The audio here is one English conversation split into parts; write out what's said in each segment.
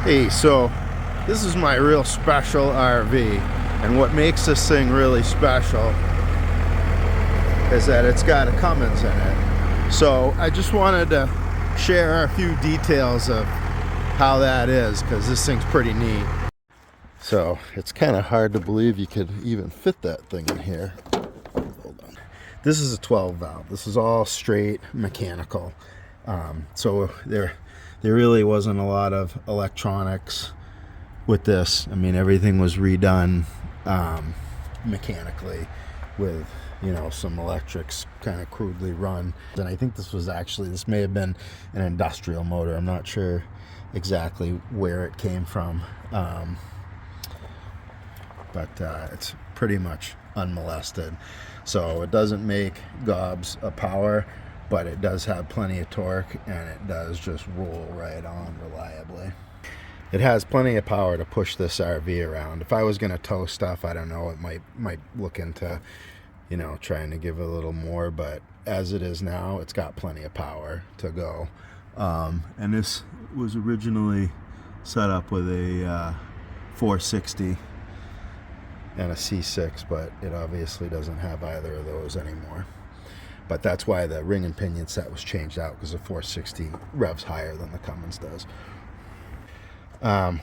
Hey, so this is my real special RV, and what makes this thing really special is that it's got a Cummins in it. So I just wanted to share a few details of how that is, because this thing's pretty neat. So it's kind of hard to believe you could even fit that thing in here. Hold on. This is a 12 valve. This is all straight mechanical. So there really wasn't a lot of electronics with this. I mean, everything was redone mechanically with, you know, some electrics kind of crudely run. And I think this may have been an industrial motor. I'm not sure exactly where it came from. But it's pretty much unmolested. So it doesn't make gobs of power, but it does have plenty of torque, and it does just roll right on reliably. It has plenty of power to push this RV around. If I was going to tow stuff, I don't know, it might look into, you know, trying to give a little more, but as it is now, it's got plenty of power to go. And this was originally set up with a 460 and a C6, but it obviously doesn't have either of those anymore. But that's why the ring and pinion set was changed out, because the 460 revs higher than the Cummins does.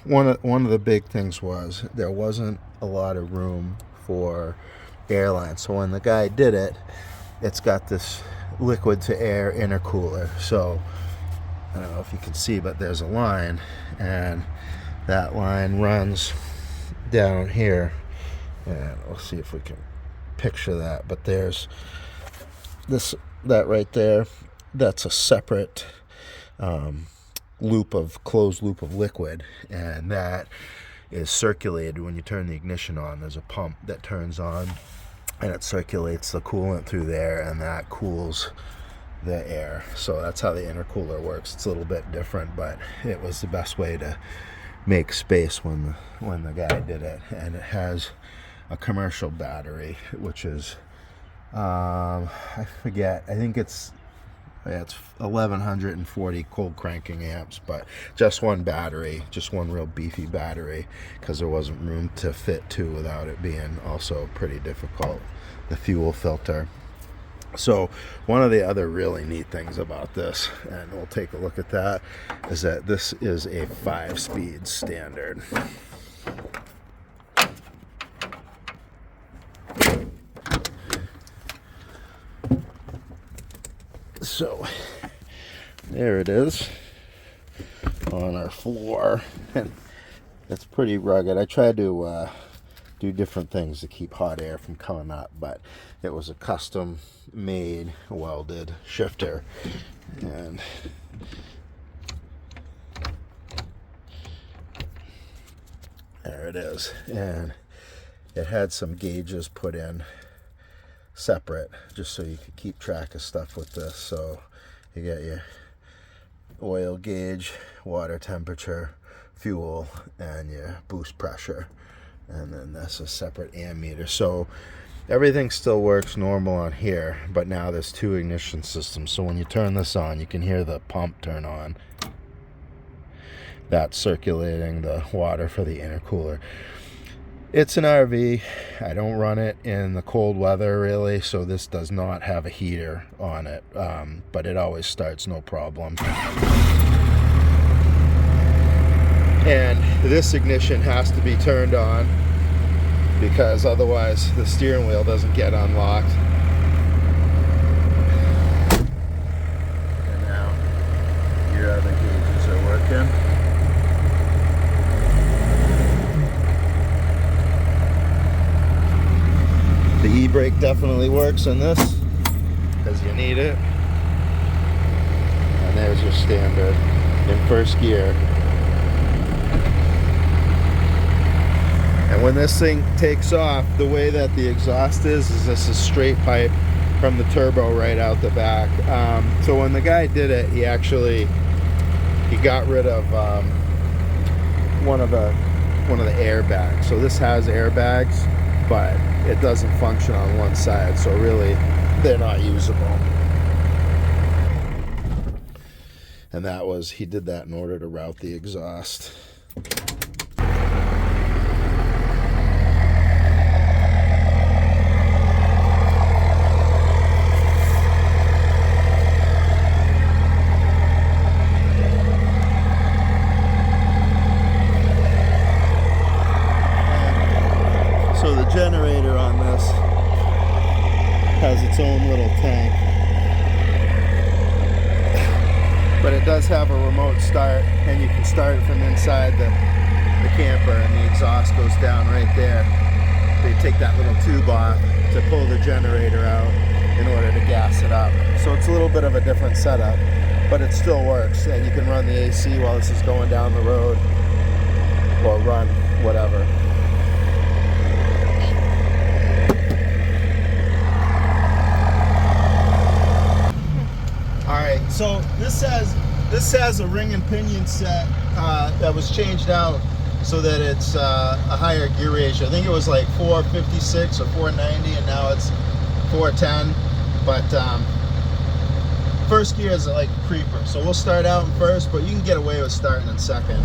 One of the big things was there wasn't a lot of room for airline. So when the guy did it, it's got this liquid to air intercooler. So I don't know if you can see, but there's a line, and that line runs down here. And we'll see if we can picture that. But there's that right there. That's a separate closed loop of liquid, and that is circulated when you turn the ignition on. There's a pump that turns on, and it circulates the coolant through there, and that cools the air. So that's how the intercooler works. It's a little bit different, but it was the best way to make space when the guy did it. And it has a commercial battery, which is I forget, I think it's 1140 cold cranking amps, but just one battery, just one real beefy battery, because there wasn't room to fit two without it being also pretty difficult, the fuel filter. So one of the other really neat things about this, and we'll take a look at that, is that this is a 5-speed standard. So there it is on our floor, and it's pretty rugged. I tried to do different things to keep hot air from coming up, but it was a custom made welded shifter, and there it is. And it had some gauges put in separate, just so you could keep track of stuff with this. So you got your oil gauge, water temperature, fuel, and your boost pressure, and then that's a separate ammeter. So everything still works normal on here, but now there's two ignition systems. So when you turn this on, you can hear the pump turn on. That's circulating the water for the intercooler. It's an RV. I don't run it in the cold weather really, so this does not have a heater on it, but it always starts no problem. And this ignition has to be turned on, because otherwise the steering wheel doesn't get unlocked. And now your other gauges are working. The e-brake definitely works in this, because you need it. And there's your standard in first gear. And when this thing takes off, the way that the exhaust is this is straight pipe from the turbo right out the back. So when the guy did it, he got rid of one of the airbags. So this has airbags, but it doesn't function on one side, so really they're not usable. And he did that in order to route the exhaust So the generator on this has its own little tank, but it does have a remote start, and you can start it from inside the camper, and the exhaust goes down right there. They take that little tube off to pull the generator out in order to gas it up. So it's a little bit of a different setup, but it still works, and you can run the AC while this is going down the road, or run whatever. Alright, so this has a ring and pinion set that was changed out so that it's a higher gear ratio. I think it was like 456 or 490, and now it's 410. But first gear is like a creeper, so we'll start out in first, but you can get away with starting in second.